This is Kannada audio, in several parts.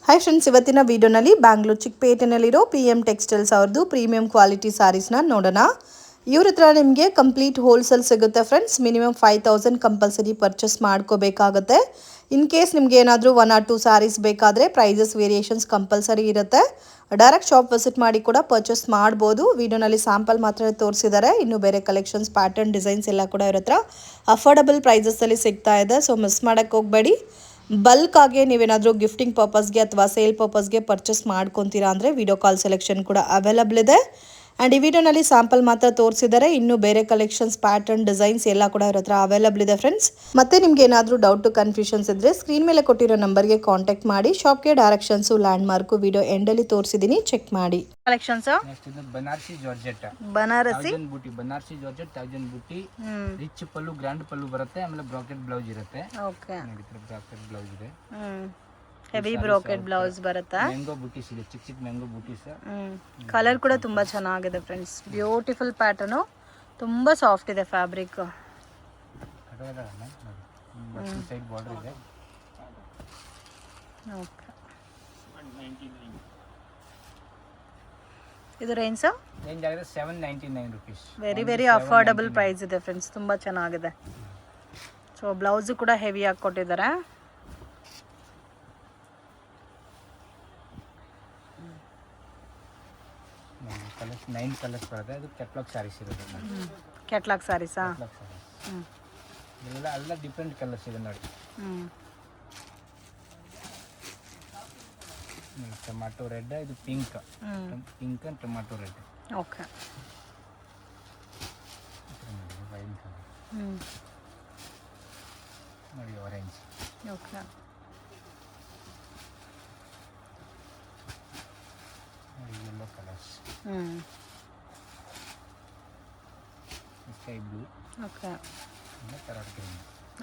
ಹಾಯ್ ಫ್ರೆಂಡ್ಸ್, ಇವತ್ತಿನ ವಿಡಿಯೋನಲ್ಲಿ ಬ್ಯಾಂಗ್ಳೂರ್ ಚಿಕ್ಕಪೇಟೆನಲ್ಲಿರೋ PM ಟೆಕ್ಸ್ಟೈಲ್ಸ್ ಅವ್ರದ್ದು ಪ್ರೀಮಿಯಂ ಕ್ವಾಲಿಟಿ ಸ್ಯಾರೀಸ್ನ ನೋಡೋಣ. ಇವ್ರ ಹತ್ರ ನಿಮಗೆ ಕಂಪ್ಲೀಟ್ ಹೋಲ್ಸೇಲ್ ಸಿಗುತ್ತೆ ಫ್ರೆಂಡ್ಸ್. ಮಿನಿಮಮ್ 5000 ಕಂಪಲ್ಸರಿ ಪರ್ಚೇಸ್ ಮಾಡ್ಕೋಬೇಕಾಗುತ್ತೆ. ಇನ್ ಕೇಸ್ ನಿಮ್ಗೆ ಏನಾದರೂ 1 or 2 ಸ್ಯಾರೀಸ್ ಬೇಕಾದರೆ ಪ್ರೈಸಸ್ ವೇರಿಯೇಷನ್ಸ್ ಕಂಪಲ್ಸರಿ ಇರುತ್ತೆ. ಡೈರೆಕ್ಟ್ ಶಾಪ್ ವಿಸಿಟ್ ಮಾಡಿ ಕೂಡ ಪರ್ಚೇಸ್ ಮಾಡ್ಬೋದು. ವಿಡಿಯೋನಲ್ಲಿ ಸ್ಯಾಂಪಲ್ ಮಾತ್ರ ತೋರಿಸಿದ್ದಾರೆ. ಇನ್ನು ಬೇರೆ ಕಲೆಕ್ಷನ್ಸ್, ಪ್ಯಾಟರ್ನ್, ಡಿಸೈನ್ಸ್ ಎಲ್ಲ ಕೂಡ ಇವ್ರ ಹತ್ರ ಅಫೋರ್ಡಬಲ್ ಪ್ರೈಸಸ್ಸಲ್ಲಿ ಸಿಗ್ತಾ ಇದೆ. ಸೊ ಮಿಸ್ ಮಾಡೋಕ್ಕೆ ಹೋಗಬೇಡಿ. ಬಲ್ಕ್ ಆಗಿ ನೀವೇನಾದರೂ ಗಿಫ್ಟಿಂಗ್ ಪರ್ಪಸ್ಗೆ ಅಥವಾ ಸೇಲ್ ಪರ್ಪಸ್ಗೆ ಪರ್ಚೇಸ್ ಮಾಡ್ಕೊತೀರಾ ಅಂದರೆ ವಿಡಿಯೋ ಕಾಲ್ ಸೆಲೆಕ್ಷನ್ ಕೂಡ ಅವೈಲಬಲ್ ಇದೆ. ಆ್ಯಂಡ್ ಈ ವಿಡಿಯೋನಲ್ಲಿ ಸ್ಯಾಂಪಲ್ ಮಾತ್ರ ತೋರಿಸಿದ್ದಾರೆ. ಇನ್ನು ಬೇರೆ ಕಲೆಕ್ಷನ್ಸ್, ಪ್ಯಾಟರ್ನ್, ಡಿಸೈನ್ಸ್ ಎಲ್ಲ ಕೂಡ ಇವ್ರ ಹತ್ರ ಅವೈಲಬಲ್ ಇದೆ ಫ್ರೆಂಡ್ಸ್. ಮತ್ತೆ ನಿಮ್ಗೆ ಏನಾದರೂ ಡೌಟ್, ಕನ್ಫ್ಯೂಷನ್ಸ್ ಇದ್ದರೆ ಸ್ಕ್ರೀನ್ ಮೇಲೆ ಕೊಟ್ಟಿರೋ ನಂಬರ್ಗೆ ಕಾಂಟ್ಯಾಕ್ಟ್ ಮಾಡಿ. ಶಾಪ್ಗೆ ಡೈರೆಕ್ಷನ್ಸು, ಲ್ಯಾಂಡ್ ಮಾರ್ಕು ವಿಡಿಯೋ ಎಂಡಲ್ಲಿ ತೋರಿಸಿದ್ದೀನಿ, ಚೆಕ್ ಮಾಡಿ. Collections Banarasi georgette, Banarasi buti, Banarasi georgette 1000 buti, rich pallu, grand pallu ಬರುತ್ತೆ. ಆಮೇಲೆ ಬ್ರಾಕೆಟ್ ಬ್ಲೌಸ್ ಇರುತ್ತೆ. ಓಕೆ, ಬ್ರಾಕೆಟ್ ಬ್ಲೌಸ್ ಇದೆ. ಹೆವಿ ಬ್ರಾಕೆಟ್ ಬ್ಲೌಸ್ ಬರುತ್ತೆ. ಮ್ಯಾಂಗೋ ಬೂಟೀಸ್ ಇದೆ, ಚಿಕ್ಕ ಚಿಕ್ಕ ಮ್ಯಾಂಗೋ ಬೂಟೀಸ್. ಕಲರ್ ಕೂಡ ತುಂಬಾ ಚೆನ್ನಾಗಿದೆ ಫ್ರೆಂಡ್ಸ್. ಬ್ಯೂಟಿಫುಲ್ ಪ್ಯಾಟರ್ನು, ತುಂಬಾ ಸಾಫ್ಟ್ ಇದೆ ಫ್ಯಾಬ್ರಿಕ್. ಸೈಡ್ ಬಾರ್ಡರ್ ಇದೆ. ಓಕೆ, ಇದು ರೇಂಜ್ ಆಗಿದೆ 799 rupees. ವೆರಿ ಅಫೋರ್ಡಬಲ್ ಪ್ರೈಸ್ ಇದೆ ಫ್ರೆಂಡ್ಸ್. ತುಂಬಾ ಚೆನ್ನಾಗಿದೆ. ಸೊ ಬ್ಲೌಸ್ ಕೂಡ ಹೆವಿ ಆಗಿ ಕೊಟ್ಟಿದ್ದಾರೆ. ಕಲರ್ಸ್ 9 ಕಲರ್ಸ್ ಬರುತ್ತೆ. ಅದು ಕ್ಯಾಟ್ಲಾಗ್ ಸ್ಯಾರೀಸ್ ಇರುತ್ತೆ. ಕ್ಯಾಟ್ಲಾಗ್ ಸ್ಯಾರೀಸಾ? ಎಲ್ಲ ಡಿಫ್ರೆಂಟ್ ಕಲರ್ಸ್ ಇದೆ ನೋಡಿ. ಟೊಮ್ಯಾಟೊ ರೆಡ್, ಇದು pink and tomato red. Okay, wine colour ನೋಡಿ, ಆರೆಂಜ್. ಓಕೆ, ನೋಡಿ, yellow colours, sky blue. Okay, parrot green.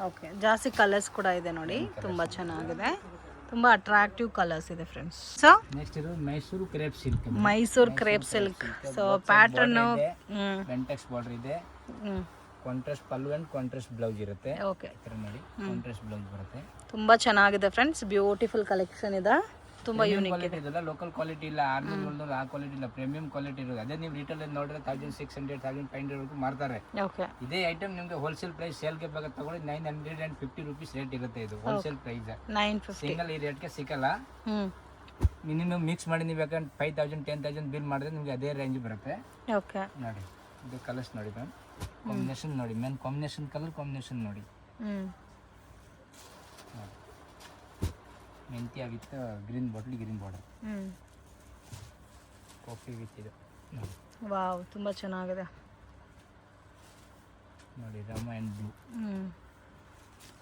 Okay, ಜಾಸ್ತಿ ಕಲರ್ಸ್ ಕೂಡ ಇದೆ ನೋಡಿ. ತುಂಬಾ ಚೆನ್ನಾಗಿದೆ. ತುಂಬಾ ಅಟ್ರಾಕ್ಟಿವ್ ಕಲರ್ಸ್ ಇದೆ ಫ್ರೆಂಡ್ಸ್. ಸೊ ನೆಕ್ಸ್ಟ್ ಇದು Mysuru crepe silk. Mysore crepe silk. So pattern Bentex border ಇದೆ. Contrast pallu and contrast blouse ಇರುತ್ತೆ. ಓಕೆ, ನೋಡಿ, ಕಾಂಟ್ರಾಸ್ಟ್ ಬ್ಲೌಸ್ ಬರುತ್ತೆ. ತುಂಬಾ ಚೆನ್ನಾಗಿದೆ ಫ್ರೆಂಡ್ಸ್. ಬ್ಯೂಟಿಫುಲ್ ಕಲೆಕ್ಷನ್ ಇದೆ. ತುಂಬಾ ಯೂನಿಕ್ ಇದೆ. ಇದೆಲ್ಲ ಲೋಕಲ್ ಕ್ವಾಲಿಟಿ ಇಲ್ಲ, 600 ಆ ಕ್ವಾಲಿಟಿ ಇಲ್ಲ, ಪ್ರೀಮಿಯಂ ಕ್ವಾಲಿಟಿ ಇರೋದು. ಅದೇ ನೀವು ರಿಟೇಲ್ ನೋಡಿದ್ರೆ 1600 1500 ವರೆಗೂ ಮಾರ್ತಾರೆ. ಓಕೆ, ಇದೇ ಐಟಮ್ ನಿಮಗೆ ಹೋಲ್ಸೇಲ್ ಪ್ರೈಸ್ ಸೇಲ್ಗೆ ಬೇಕಾದ್ರೆ ತಗೊಳ್ಳಿ 950 rupees ರೇಟ್ ಇರುತ್ತೆ. ಇದು ಹೋಲ್ಸೇಲ್ ಪ್ರೈಸ್. 950 ಸಿಂಗಲ್ ಈ ರೇಟ್ಗೆ ಸಿಕ್ಕಲ್ಲ. ಮಿನಿಮಮ್ ಮಿಕ್ಸ್ ಮಾಡಿ ನೀವು ಯಾಕಂದ್ರೆ 5000 10,000 ಬಿಲ್ ಮಾಡಿದ್ರೆ ನಿಮಗೆ ಅದೇ ರೇಂಜ್ ಬರುತ್ತೆ. ಓಕೆ, ನೋಡಿ, ಇದು ಕಲರ್ಸ್ ನೋಡಿ ಮ್ಯಾಮ್. ಕಾಂಬಿನೇಷನ್ ನೋಡಿ ಮ್ಯಾಮ್, ಕಾಂಬಿನೇಷನ್ ಕಲರ್ ಕಾಂಬಿನೇಷನ್ ನೋಡಿ. ಮೆಂತ್ಯ with green bottle, green border. Coffee with ಇದು ನೋಡಿ. ವಾವ್, ತುಂಬಾ ಚೆನ್ನಾಗಿದೆ ನೋಡಿ, ರಾಮ ಆ್ಯಂಡ್ ಬ್ಲೂ.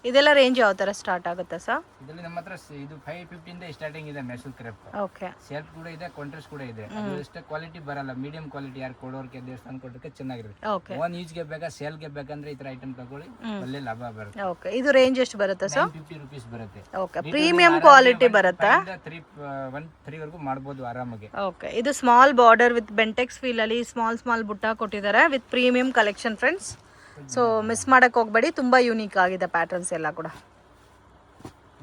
ಇದೆಲ್ಲ ರೇಂಜ್ ಯಾವ ತರ ಸ್ಟಾರ್ಟ್ ಆಗುತ್ತೆ ಸರ್? ಇದರಲ್ಲಿ ನಮ್ಮ ಹತ್ರ ಇದು 550 ಇಂದ ಸ್ಟಾರ್ಟಿಂಗ್ ಇದೆ. ಮೈಸೂರು ಕ್ರೇಪ್. ಓಕೆ, ಸೆಲ್ಫ್ ಕೂಡ ಇದೆ, ಕಾಂಟ್ರಾಸ್ಟ್ ಕೂಡ ಇದೆ. ಅದು ಅಷ್ಟೇ ಕ್ವಾಲಿಟಿ ಬರಲ್ಲ, ಮೀಡಿಯಂ ಕ್ವಾಲಿಟಿ. ಯಾರು ಕೊಡೋರ್ಗೆ ದೇವಸ್ಥಾನ ಕೊಡೋಕೆ ಚೆನ್ನಾಗಿರುತ್ತೆ. ಓಕೆ, ಒನ್ ಯೂಸ್ಗೆ ಬೇಕಾ, ಸೇಲ್ಗೆ ಬೇಕಂದ್ರೆ ಈ ತರ ಐಟಮ್ ತಗೊಳ್ಳಿ, ಒಳ್ಳೆ ಲಾಭ ಬರುತ್ತೆ. ಓಕೆ, ಇದು ರೇಂಜ್ ಎಷ್ಟು ಬರುತ್ತೆ ಸರ್? 50 rupees ಬರುತ್ತೆ. ಓಕೆ, ಪ್ರೀಮಿಯಂ ಕ್ವಾಲಿಟಿ ಬರುತ್ತೆ. 3 ವರೆಗೂ ಮಾಡಬಹುದು ಆರಾಮಾಗಿ. ಓಕೆ, ಇದು small border with Bentex feel ಅಲ್ಲಿ ಸ್ಮಾಲ್ ಬುಟ್ಟ ಕೊಟ್ಟಿದ್ದಾರೆ with premium collection friends. So miss ಮಾಡಕ್ ಹೋಗ್ಬೇಡಿ. ತುಂಬಾ ಯೂನಿಕ್ ಆಗಿದೆ ಪ್ಯಾಟರ್ನ್ಸ್ ಎಲ್ಲ ಕೂಡ.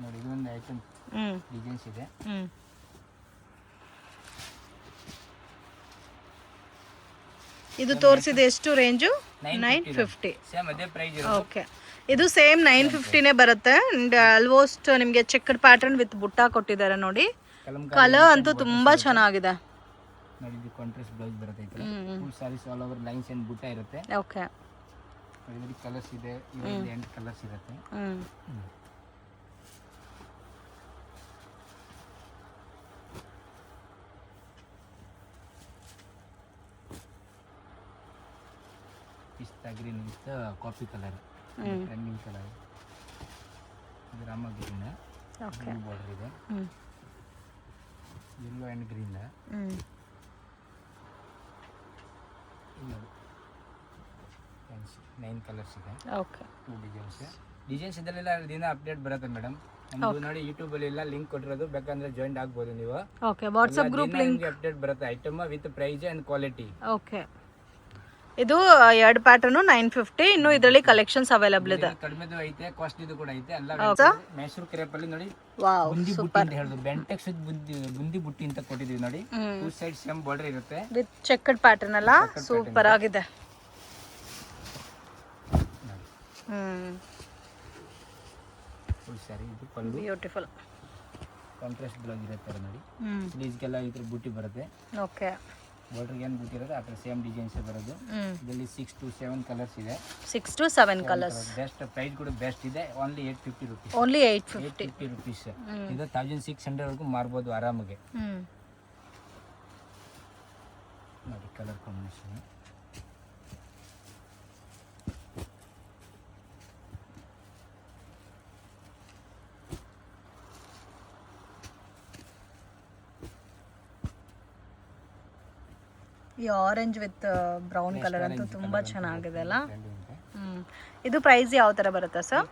ನೋಡಿ, ಇದು ಒಂದು ಐಟಮ್ ಡಿಸೈನ್ಸ್ ಇದೆ. ಇದು ತೋರಿಸಿದೆ ಎಷ್ಟು ರೇಂಜು? 950. ಸೇಮ್ ಅದೇ ಪ್ರೈಸ್. ಓಕೆ, ಇದು ಸೇಮ್ 950ನೇ ಬರುತ್ತೆ. ಅಂಡ್ ಆಲ್ಮೋಸ್ಟ್ ನಿಮಗೆ ಚೆಕ್ಡ್ ಪ್ಯಾಟರ್ನ್ ವಿತ್ ಬುಟ್ಟ ಕೊಟ್ಟಿದ್ದಾರೆ ನೋಡಿ. ಕಲರ್ ಅಂತೂ ತುಂಬಾ ಚೆನ್ನಾಗಿದೆ. ನೋಡಿ, ಇದು ಕಾಂಟ್ರಾಸ್ಟ್ ಬ್ಲೌಸ್ ಬರುತ್ತೆ. Full sarees all over lines and butta ಇರುತ್ತೆ. ಓಕೆ, ಇದರಲ್ಲಿ ಕಲರ್ಸ್ ಇದೆ, ಇದರಲ್ಲಿ 8 ಕಲರ್ಸ್ ಇರುತ್ತೆ. ಪಿಸ್ತಾ green with coffee colour, trending colour. ಇದು ರಾಮ ಗ್ರೀನ್, ಬ್ಲೂ ಬಾರ್ಡರ್ ಇದೆ. Yellow and green. ನೋಡಿ, 9 ಕಲರ್ಸ್ ಇದೆ. ಓಕೆ, 2 ಡಿಸೈನ್ಸ್ ಇದೆಲ್ಲ ದಿನ ಅಪ್ಡೇಟ್ ಬರುತ್ತೆ ಮೇಡಮ್. ನಮ್ದು ನೋಡಿ ಯೂಟ್ಯೂಬ್ ಅಲ್ಲಿ ಎಲ್ಲ ಲಿಂಕ್ ಕೊಟ್ಟಿರೋದು, ಬೇಕಂದ್ರೆ ಜಾಯಿನ್ ಆಗ್ಬೋದು ನೀವು. Okay, WhatsApp group link update ಬರುತ್ತೆ. Item with price and quality. Okay, ಇದು ಎರಡು ಪ್ಯಾಟರ್ನು 950. ಇನ್ನು ಇದರಲ್ಲಿ ಕಲೆಕ್ಷನ್ಸ್ ಅವೈಲಬಲ್ ಇದೆ. ಕಡಿಮೆದು ಐತೆ, ಕಾಸ್ಟ್ಲಿದು ಕೂಡ ಐತೆ. ಎಲ್ಲ ಹೌದಾ? ಮೈಸೂರು ಕ್ರೇಪ್ ಅಲ್ಲಿ ನೋಡಿ ವಾವ್, ಬುಂದಿ ಬುಟ್ಟಿ ಅಂತ ಹೇಳುದು, ಬೆಂಟೆಕ್ಸ್ ಬುಂದಿ ಬುಟ್ಟಿ ಅಂತ ಕೊಟ್ಟಿದೀವಿ ನೋಡಿ. ಟೂ ಸೈಡ್ ಸೇಮ್ ಬಾರ್ಡರ್ ಇರುತ್ತೆ ವಿತ್ ಚೆಕ್ಡ್ ಪ್ಯಾಟರ್ನ್ ಅಲ್ಲ, ಸೂಪರ್ ಆಗಿದೆ. ಫುಲ್ ಸ್ಯಾರಿ. ಇದು ಪಲ್ಲು, ಬ್ಯೂಟಿಫುಲ್ ಕಾಂಟ್ರಾಸ್ಟ್ ಬ್ಲೌಸ್ ಇರುತ್ತೆ ನೋಡಿ. ಸ್ಲೀವ್ಸ್ಗೆಲ್ಲ ಈ ಥರ ಬುಟ್ಟಿ ಬರುತ್ತೆ. ಓಕೆ, ಬಾರ್ಡರ್ಗೆ ಏನು ಬುಟ್ಟಿ ಇರುತ್ತೆ ಆ ಥರ ಸೇಮ್ ಡಿಸೈನ್ಸ್ ಬರೋದು. ಇದರಲ್ಲಿ 6 to 7 ಕಲರ್ಸ್ ಇದೆ. 6 to 7 ಕಲರ್ಸ್. ಬೆಸ್ಟ್ ಪ್ರೈಸ್ ಕೂಡ ಬೆಸ್ಟ್ ಇದೆ. Only 850 rupees. Only 850 rupees. ಇದು 1600 ವರೆಗೂ ಮಾರ್ಬೋದು ಆರಾಮಾಗಿ. ನೋಡಿ ಕಲರ್ ಕಾಂಬಿನೇಷನ್. ಈ ಆರೆಂಜ್ ವಿತ್ ಬ್ರೌನ್ ಕಲರ್ ಅಂತೂ ತುಂಬಾ ಚೆನ್ನಾಗಿದೆ ಅಲ್ಲ. ಇದು ಪ್ರೈಸ್ ಯಾವ ಥರ ಬರುತ್ತೆ ಸರ್?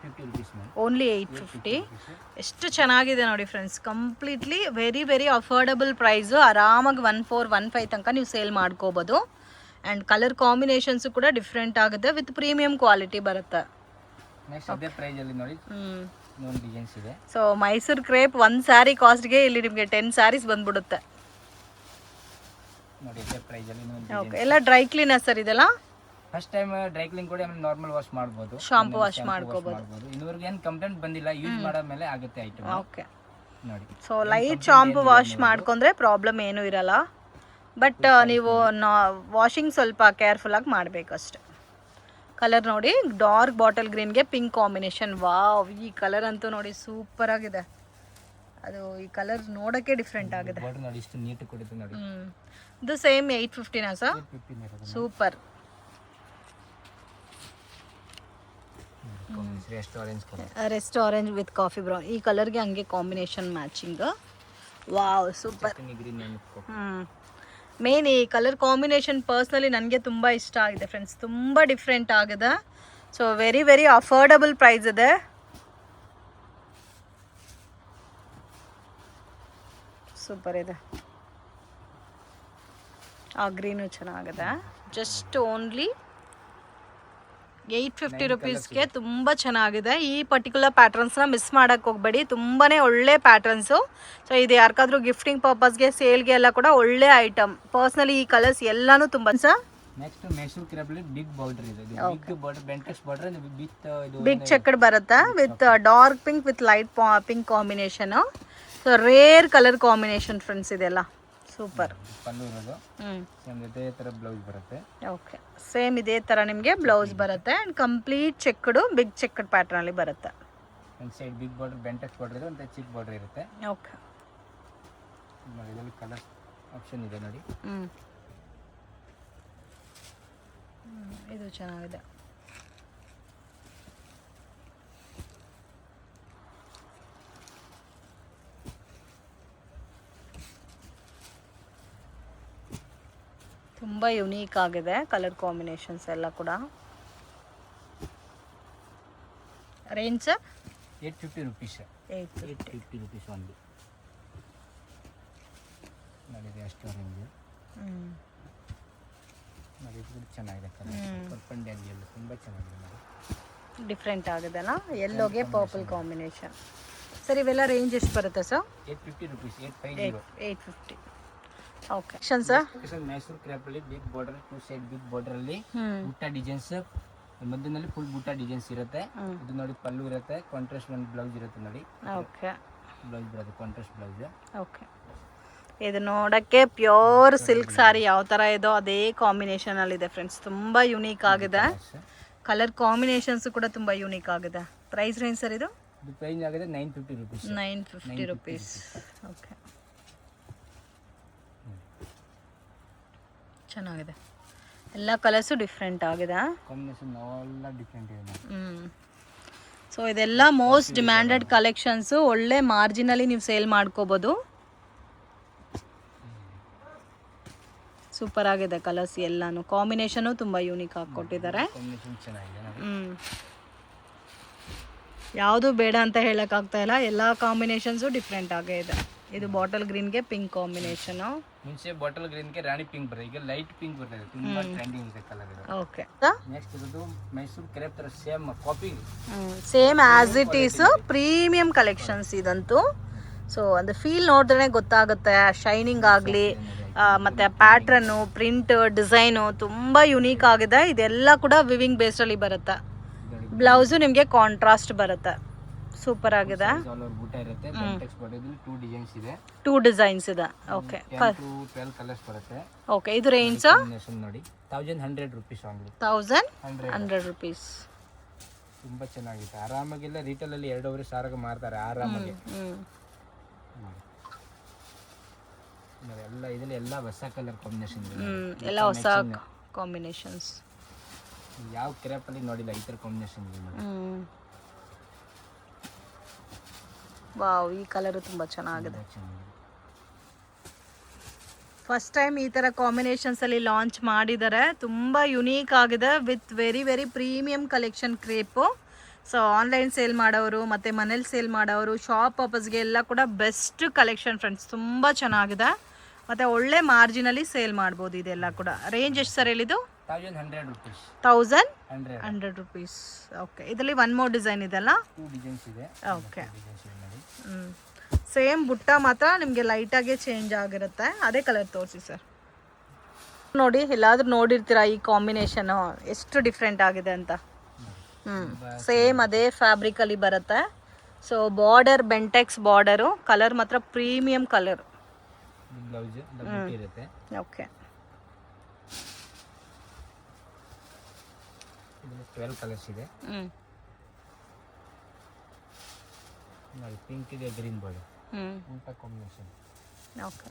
ಓನ್ಲಿ 850. ಎಷ್ಟು ಚೆನ್ನಾಗಿದೆ ನೋಡಿ friends, completely very very affordable price. ಆರಾಮಾಗಿ 1415 ತನಕ ನೀವು ಸೇಲ್ ಮಾಡ್ಕೋಬೋದು. ಆ್ಯಂಡ್ ಕಲರ್ ಕಾಂಬಿನೇಷನ್ಸು ಕೂಡ ಡಿಫ್ರೆಂಟ್ ಆಗುತ್ತೆ, ವಿತ್ ಪ್ರೀಮಿಯಂ ಕ್ವಾಲಿಟಿ ಬರುತ್ತೆ. ನೆಕ್ಸ್ಟ್ ಅದೇ ಪ್ರೈಸ್ ಅಲ್ಲಿ ನೋಡಿ ಇನ್ನೊಂದು ಡಿಸೈನ್ಸ್ ಇದೆ. ಸೊ ಮೈಸೂರು ಕ್ರೇಪ್ ಒಂದು ಸ್ಯಾರಿ ಕಾಸ್ಟ್ಗೆ ಇಲ್ಲಿ ನಿಮಗೆ 10 ಸ್ಯಾರೀಸ್ ಬಂದ್ಬಿಡುತ್ತೆ. ನೋಡಿ ಅದೇ ಪ್ರೈಸ್ ಅಲ್ಲಿ ಇನ್ನೊಂದು. ಓಕೆ, ಎಲ್ಲ ಡ್ರೈ ಕ್ಲೀನರ್ ಸರ್ ಇದೆಲ್ಲ? ಫಸ್ಟ್ ಟೈಮ್ ಡ್ರೈ ಕ್ಲೀನ್ ಕೂಡ ನಾರ್ಮಲ್ ವಾಶ್ ಮಾಡ್ಬೋದು, ಶಾಂಪೂ ವಾಶ್ ಮಾಡ್ಕೋಬಹುದು. ಇನ್ನೂವರೆಗೂ ಏನು ಕಂಪ್ಲೇಂಟ್ ಬಂದಿಲ್ಲ, ಯೂಸ್ ಮಾಡೋ ಮೇಲೆ ಆಗುತ್ತೆ ಐಟಮ್. ಓಕೆ ನೋಡಿ. ಸೊ ಲೈಟ್ ಶಾಂಪೂ ವಾಶ್ ಮಾಡ್ಕೊಂಡ್ರೆ ಪ್ರಾಬ್ಲಮ್ ಏನೂ ಇರಲ್ಲ. ಬಟ್ ನೀವು ವಾಷಿಂಗ್ ಸ್ವಲ್ಪ ಕೇರ್ಫುಲ್ಲಾಗಿ ಮಾಡಬೇಕಷ್ಟೆ. ಕಲರ್ ನೋಡಿ, ಡಾರ್ಕ್ ಬಾಟಲ್ ಗ್ರೀನ್ಗೆ ಪಿಂಕ್ ಕಾಂಬಿನೇಷನ್. ವಾವ್, ಈ ಕಲರ್ ಅಂತೂ ನೋಡಿ ಸೂಪರ್ ಆಗಿದೆ. ಅದು ಈ ಕಲರ್ ನೋಡೋಕ್ಕೆ ಡಿಫ್ರೆಂಟ್ ಆಗಿದೆ. ಬಾರ್ಡರ್ ನೋಡಿ ಇಷ್ಟು ನೀಟ್ ಕೊಡುತ್ತೆ ನೋಡಿ. ಇದು ಸೇಮ್ 850ನಾ sir? Super. Rest orange with coffee brown, ಈ ಕಲರ್ಗೆ ಹಂಗೆ combination matching. Wow, super. Main ಈ ಕಲರ್ ಕಾಂಬಿನೇಷನ್ ಪರ್ಸ್ನಲಿ ನನಗೆ ತುಂಬ ಇಷ್ಟ ಆಗಿದೆ ಫ್ರೆಂಡ್ಸ್, ತುಂಬ ಡಿಫ್ರೆಂಟ್ ಆಗಿದೆ. So very very affordable price ಇದೆ. ಸೂಪರ್ ಇದೆ. ಆ ಗ್ರೀನು ಚೆನ್ನಾಗಿದೆ. ಜಸ್ಟ್ ಓನ್ಲಿ 850 ರುಪೀಸ್ಗೆ ತುಂಬ ಚೆನ್ನಾಗಿದೆ. ಈ ಪರ್ಟಿಕ್ಯುಲರ್ ಪ್ಯಾಟರ್ನ್ಸ್ನ ಮಿಸ್ ಮಾಡೋಕ್ಕೆ ಹೋಗಬೇಡಿ, ತುಂಬಾ ಒಳ್ಳೆ ಪ್ಯಾಟರ್ನ್ಸು. ಸೊ ಇದು ಯಾರಿಗಾದ್ರೂ ಗಿಫ್ಟಿಂಗ್ ಪರ್ಪಸ್ಗೆ, ಸೇಲ್ಗೆ ಎಲ್ಲ ಕೂಡ ಒಳ್ಳೆ ಐಟಮ್. ಪರ್ಸ್ನಲಿ ಈ ಕಲರ್ಸ್ ಎಲ್ಲಾನು ತುಂಬ ಸರ್. ನೆಕ್ಸ್ಟ್ ಮೈಸೂರು ಕ್ರೇಪಲ್ಲಿ ಬಿಗ್ ಬಾರ್ಡರ್ ಇದೆ. Big border, Bentex border with ಇದು ಬಿಗ್ ಚೆಕ್ಡ್ ಬರುತ್ತೆ, with dark pink with light pink combination. So rare colour combination friends ಇದೆಲ್ಲ. ಸೂಪರ್. ಪಲ್ಲು ಇರೋದು ಸೇಮ್ ಇದೇ ಥರ ಬ್ಲೌಸ್ ಬರುತ್ತೆ. ಓಕೆ, ಸೇಮ್ ಇದೇ ಥರ ನಿಮಗೆ ಬ್ಲೌಸ್ ಬರುತ್ತೆ. And complete checked big checked ಪ್ಯಾಟ್ರಲ್ಲಿ ಬರುತ್ತೆ. ಒಂದು side big border Bentex border ಇದೆ, ಒಂದು ಚಿಕ್ಕ ಬಾರ್ಡರ್ ಇರುತ್ತೆ. ಓಕೆ, ಇದರಲ್ಲಿ ಕಲರ್ ಆಪ್ಷನ್ ಇದೆ ನೋಡಿ. ಇದು ಚೆನ್ನಾಗಿದೆ. ತುಂಬ ಯುನೀಕ್ ಆಗಿದೆ ಕಲರ್ ಕಾಂಬಿನೇಷನ್ಸ್ ಎಲ್ಲ ಕೂಡ. Range sir? 850 ರುಪೀಸ್. 850 ರುಪೀಸ್ ಒಂದು. ನೋಡಿದೆ ಅಷ್ಟು ರೇಂಜ್. ನೋಡಿ ಇದು ಚೆನ್ನಾಗಿದೆ ಕಲರ್. ಪರ್ಪಲ್ ಡ್ಯಾನ್ಸ್ ಎಲ್ಲ ತುಂಬ ಚೆನ್ನಾಗಿದೆ ನೋಡಿ. ಡಿಫ್ರೆಂಟ್ ಆಗಿದೆ ಅಲ್ಲ, ಎಲ್ಲೋಗೆ ಪರ್ಪಲ್ ಕಾಂಬಿನೇಷನ್. ಸರ್ ಇವೆಲ್ಲ ರೇಂಜ್ ಎಷ್ಟು ಬರುತ್ತೆ sir? 850 rupees. 850. 850. Okay sir. Mysore ಕ್ರೇಪಲ್ಲಿ big border, two side big border ಅಲ್ಲಿ ಬುಟ್ಟ ಡಿಸೈನ್ಸ್, ಮಧ್ಯದಲ್ಲಿ ಫುಲ್ ಬುಟ್ಟ ಡಿಸೈನ್ಸ್ ಇರುತ್ತೆ. ಇದು ನೋಡಿ ಪಲ್ಲು ಇರುತ್ತೆ, ಕಾಂಟ್ರಾಸ್ಟ್ ಒಂದು ಬ್ಲೌಸ್ ಇರುತ್ತೆ ನೋಡಿ. ಓಕೆ, ಬ್ಲೌಸ್ ಬರುತ್ತೆ ಕಾಂಟ್ರಾಸ್ಟ್ ಬ್ಲೌಸ್. ಓಕೆ, ಇದು ನೋಡೋಕ್ಕೆ ಪ್ಯೂರ್ ಸಿಲ್ಕ್ ಸಾರಿ ಯಾವ ಥರ ಇದೋ ಅದೇ ಕಾಂಬಿನೇಷನಲ್ಲಿ ಇದೆ ಫ್ರೆಂಡ್ಸ್. ತುಂಬ ಯುನೀಕ್ ಆಗಿದೆ. ಕಲರ್ ಕಾಂಬಿನೇಷನ್ಸ್ ಕೂಡ ತುಂಬ ಯುನೀಕ್ ಆಗಿದೆ. ಪ್ರೈಸ್ ರೇಂಜ್ ಸರ್ ಇದು? ಪ್ರೈಸ್ ಆಗಿದೆ 950 ರುಪೀಸ್. 950 ರುಪೀಸ್. ಓಕೆ, ಚೆನ್ನಾಗಿದೆ. ಎಲ್ಲ ಕಲರ್ಸು ಡಿಫ್ರೆಂಟ್ ಆಗಿದೆ. ಕಾಂಬಿನೇಷನ್ ಎಲ್ಲ ಡಿಫ್ರೆಂಟ್ ಇದೆ. ಸೊ ಇದೆಲ್ಲ ಮೋಸ್ಟ್ ಡಿಮ್ಯಾಂಡೆಡ್ ಕಲೆಕ್ಷನ್ಸು. ಒಳ್ಳೆ ಮಾರ್ಜಿನಲ್ಲಿ ನೀವು ಸೇಲ್ ಮಾಡ್ಕೋಬೋದು. ಸೂಪರ್ ಆಗಿದೆ ಕಲರ್ಸ್ ಎಲ್ಲಾನು. ಕಾಂಬಿನೇಷನು ತುಂಬ ಯೂನಿಕ್ ಆಗಿ ಕೊಟ್ಟಿದ್ದಾರೆ. ಯಾವುದು ಬೇಡ ಅಂತ ಹೇಳೋಕ್ಕಾಗ್ತಾ ಇಲ್ಲ, ಎಲ್ಲ ಕಾಂಬಿನೇಷನ್ಸು ಡಿಫ್ರೆಂಟ್ ಆಗೇ ಇದೆ. ಇದು ಬಾಟಲ್ ಗ್ರೀನ್ಗೆ ಪಿಂಕ್ ಕಾಂಬಿನೇಷನ್. ಮುಂಚೆ ಬಾಟಲ್ ಗ್ರೀನ್ಗೆ ರಾಣಿ ಪಿಂಕ್ ಬರುತ್ತೆ, ಈಗ ಲೈಟ್ ಪಿಂಕ್ ಬರ್ತದೆ, ತುಂಬಾ ಟ್ರೆಂಡಿಂಗ್ ಇದೆ ಕಲರ್ ಇದು. ಓಕೆ, ನೆಕ್ಸ್ಟ್ ಇದು ಮೈಸೂರು ಕ್ರೇಪ್ ತರ same copy, same as it is premium collections ಇದಂತೂ. ಸೊ ಅದು ಫೀಲ್ ನೋಡಿದ್ರೆ ಗೊತ್ತಾಗುತ್ತೆ, ಶೈನಿಂಗ್ ಆಗಲಿ ಮತ್ತು ಪ್ಯಾಟ್ರನ್ನು, ಪ್ರಿಂಟ್, ಡಿಸೈನು ತುಂಬ ಯುನೀಕ್ ಆಗಿದೆ. ಇದೆಲ್ಲ ಕೂಡ ವಿವಿಂಗ್ ಬೇಸ್ಡಲ್ಲಿ ಬರುತ್ತೆ. ಬ್ಲೌಸು ನಿಮಗೆ ಕಾಂಟ್ರಾಸ್ಟ್ ಬರುತ್ತೆ, ಸೂಪರ್ ಆಗಿದೆ. ಬೂಟ ಇರುತ್ತೆ, ಕಾಂಟೆಕ್ಸ್ಟ್ ಬಾರ್ಡರ್ದಲ್ಲಿ 2 ಡಿಸೈನ್ಸ್ ಇದೆ, 2 ಡಿಸೈನ್ಸ್ ಇದೆ. ಓಕೆ, 12 ಕಲರ್ಸ್ ಬರುತ್ತೆ. ಓಕೆ, ಇದು ರೇಂಜ್ ನೋಡಿ 1100 ರೂಪೀಸ್ ಓನ್ಲಿ. 1100 ರೂಪೀಸ್. ತುಂಬಾ ಚೆನ್ನಾಗಿದೆ. ಆರಾಮಾಗಿಲ್ಲ ರಿಟೇಲ್ ಅಲ್ಲಿ 2,500 ಮಾರ್ತಾರೆ ಆರಾಮಾಗಿ. ಎಲ್ಲ ಇದರಲ್ಲಿ ಎಲ್ಲ ಹೊಸ ಕಲರ್ ಕಾಂಬಿನೇಷನ್ ಇದೆ, ಎಲ್ಲ ಹೊಸ ಕಾಂಬಿನೇಷನ್ಸ್. ಯಾವ ಕ್ರೇಪ್ ಅಲ್ಲಿ ನೋಡಿಲ್ಲ ಈ ತರ ಕಾಂಬಿನೇಷನ್ ಇದೆ ನೋಡಿ. ವಾವ್, ಈ ಕಲರ್ ತುಂಬಾ ಚೆನ್ನಾಗಿದೆ. ಫಸ್ಟ್ ಟೈಮ್ ಈ ತರ ಕಾಂಬಿನೇಷನ್ಸ್ ಅಲ್ಲಿ ಲಾಂಚ್ ಮಾಡಿದ್ದಾರೆ. ತುಂಬಾ ಯುನೀಕ್ ಆಗಿದೆ with very very premium collection crepe. So online sale ಮಾಡೋರು ಮತ್ತು ಮನೇಲಿ ಸೇಲ್ ಮಾಡೋರು, ಶಾಪ್ ಪರ್ಪಸ್ಗೆ ಎಲ್ಲ ಕೂಡ ಬೆಸ್ಟ್ ಕಲೆಕ್ಷನ್ ಫ್ರೆಂಡ್ಸ್. ತುಂಬ ಚೆನ್ನಾಗಿದೆ ಮತ್ತು ಒಳ್ಳೆ ಮಾರ್ಜಿನಲ್ಲಿ ಸೇಲ್ ಮಾಡ್ಬೋದು. ಇದೆಲ್ಲ ಕೂಡ ರೇಂಜ್ ಎಷ್ಟು ಸರ್ ಹೇಳಿದ್ದು? 1100 ರೂಪೀಸ್. 1100 ರೂಪೀಸ್. ಓಕೆ, ಇದರಲ್ಲಿ 1 ಮೋರ್ ಡಿಸೈನ್ ಇದೆಲ್ಲ, 2 ಡಿಸೈನ್ಸ್ ಇದೆ. ಓಕೆ, ಸೇಮ್ ಬುಟ್ಟ ಮಾತ್ರ ನಿಮಗೆ ಲೈಟಾಗೆ ಚೇಂಜ್ ಆಗಿರುತ್ತೆ. ಅದೇ ಕಲರ್ ತೋರಿಸಿ ಸರ್. ನೋಡಿ, ಎಲ್ಲಾದ್ರೂ ನೋಡಿರ್ತೀರಾ ಈ ಕಾಂಬಿನೇಷನು ಎಷ್ಟು ಡಿಫ್ರೆಂಟ್ ಆಗಿದೆ ಅಂತ. ಸೇಮ್ ಅದೇ ಫ್ಯಾಬ್ರಿಕ್ ಅಲ್ಲಿ ಬರುತ್ತೆ. So border Bentex border, colour ಮಾತ್ರ ಪ್ರೀಮಿಯಂ ಕಲರ್. ಬ್ಲೌಸ್ ಇರುತ್ತೆ. ಓಕೆ, 12 ಕಲರ್ಸ್ ಇದೆ ನೋಡಿ. ಪಿಂಕ್ ಇದೆ, ಗ್ರೀನ್ ಬಾರ್ಡರ್, ಇಂಥ ಕಾಂಬಿನೇಷನ್. ಓಕೆ,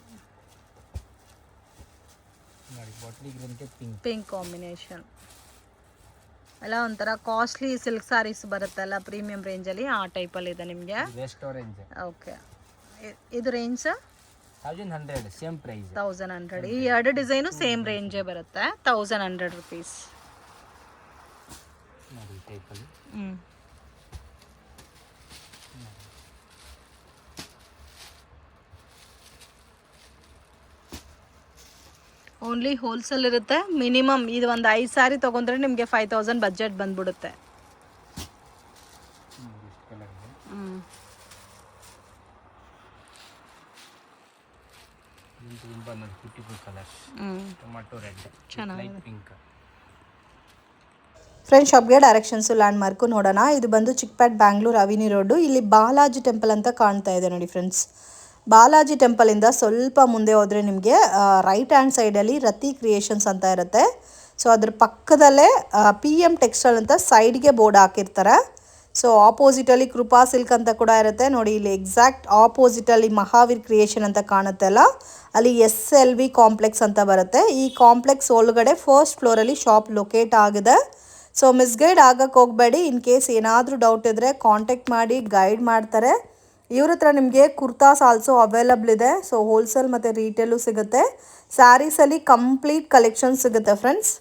ನೋಡಿ ಬಾಟಲಿ ಗ್ರೀನ್ಗೆ ಪಿಂಕ್ ಕಾಂಬಿನೇಷನ್. ಎಲ್ಲ ಒಂಥರ ಕಾಸ್ಟ್ಲಿ ಸಿಲ್ಕ್ ಸಾರೀಸ್ ಬರುತ್ತಲ್ಲ ಪ್ರೀಮಿಯಂ ರೇಂಜಲ್ಲಿ, ಆ ಟೈಪಲ್ಲಿ ಇದೆ ನಿಮಗೆ. West orange. ಓಕೆ, ಇದು ರೇಂಜ್ 1100, ಸೇಮ್ ಪ್ರೈಸ್ 1100. ಈ 2 ಡಿಸೈನು ಸೇಮ್ ರೇಂಜೇ ಬರುತ್ತೆ, 1100 ರೂಪೀಸ್. ನೋಡಿ ಟೈಪಲ್ಲಿ. ಓನ್ಲಿ ಹೋಲ್ಸೇಲ್ ಇರುತ್ತೆ. ಮಿನಿಮಮ್ ಇದು ಒಂದು 5 ಸಾರಿ ತೊಗೊಂಡ್ರೆ ನಿಮಗೆ 5000 ಬಜೆಟ್ ಬಂದ್ಬಿಡುತ್ತೆ. ಟೊಮ್ಯಾಟೊ ರೆಡ್, ಚೆನ್ನಾಗಿದೆ. ಪಿಂಕ್. ಫ್ರೆಂಡ್ ಶಾಪ್ಗೆ ಡೈರೆಕ್ಷನ್ಸು ಲ್ಯಾಂಡ್ ಮಾರ್ಕು ನೋಡೋಣ. ಇದು ಬಂದು ಚಿಕ್ಕಪೇಟ್ ಬ್ಯಾಂಗ್ಳೂರ್ ಅವಿನಿ ರೋಡು. ಇಲ್ಲಿ ಬಾಲಾಜಿ ಟೆಂಪಲ್ ಅಂತ ಕಾಣ್ತಾ ಇದೆ ನೋಡಿ ಫ್ರೆಂಡ್ಸ್. ಬಾಲಾಜಿ ಟೆಂಪಲಿಂದ ಸ್ವಲ್ಪ ಮುಂದೆ ಹೋದರೆ ನಿಮಗೆ ರೈಟ್ ಹ್ಯಾಂಡ್ ಸೈಡಲ್ಲಿ ರತಿ ಕ್ರಿಯೇಷನ್ಸ್ ಅಂತ ಇರುತ್ತೆ. ಸೊ ಅದ್ರ ಪಕ್ಕದಲ್ಲೇ PM ಟೆಕ್ಸ್ಟೈಲ್ ಅಂತ ಸೈಡ್ಗೆ ಬೋರ್ಡ್ ಹಾಕಿರ್ತಾರೆ. ಸೊ ಆಪೋಸಿಟಲ್ಲಿ ಕೃಪಾ ಸಿಲ್ಕ್ ಅಂತ ಕೂಡ ಇರುತ್ತೆ ನೋಡಿ. ಇಲ್ಲಿ ಎಕ್ಸಾಕ್ಟ್ ಆಪೋಸಿಟಲ್ಲಿ ಮಹಾವೀರ್ ಕ್ರಿಯೇಷನ್ ಅಂತ ಕಾಣುತ್ತೆ ಅಲ್ಲ, ಅಲ್ಲಿ SLV ಕಾಂಪ್ಲೆಕ್ಸ್ ಅಂತ ಬರುತ್ತೆ. ಈ ಕಾಂಪ್ಲೆಕ್ಸ್ ಒಳಗಡೆ ಫಸ್ಟ್ ಫ್ಲೋರಲ್ಲಿ ಶಾಪ್ ಲೊಕೇಟ್ ಆಗಿದೆ. ಸೊ ಮಿಸ್ಗೈಡ್ ಆಗಕ್ಕೆ ಹೋಗಬೇಡಿ. ಇನ್ ಕೇಸ್ ಏನಾದರೂ ಡೌಟ್ ಇದ್ದರೆ ಕಾಂಟ್ಯಾಕ್ಟ್ ಮಾಡಿ, ಗೈಡ್ ಮಾಡ್ತಾರೆ. ಇವ್ರ ಹತ್ರ ನಿಮಗೆ ಕುರ್ತಾಸ್ ಆಲ್ಸೋ ಅವೈಲಬಲ್ ಇದೆ. ಸೊ ಹೋಲ್ಸೇಲ್ ಮತ್ತು ರೀಟೇಲು ಸಿಗುತ್ತೆ. ಸ್ಯಾರೀಸಲ್ಲಿ ಕಂಪ್ಲೀಟ್ ಕಲೆಕ್ಷನ್ ಸಿಗುತ್ತೆ ಫ್ರೆಂಡ್ಸ್.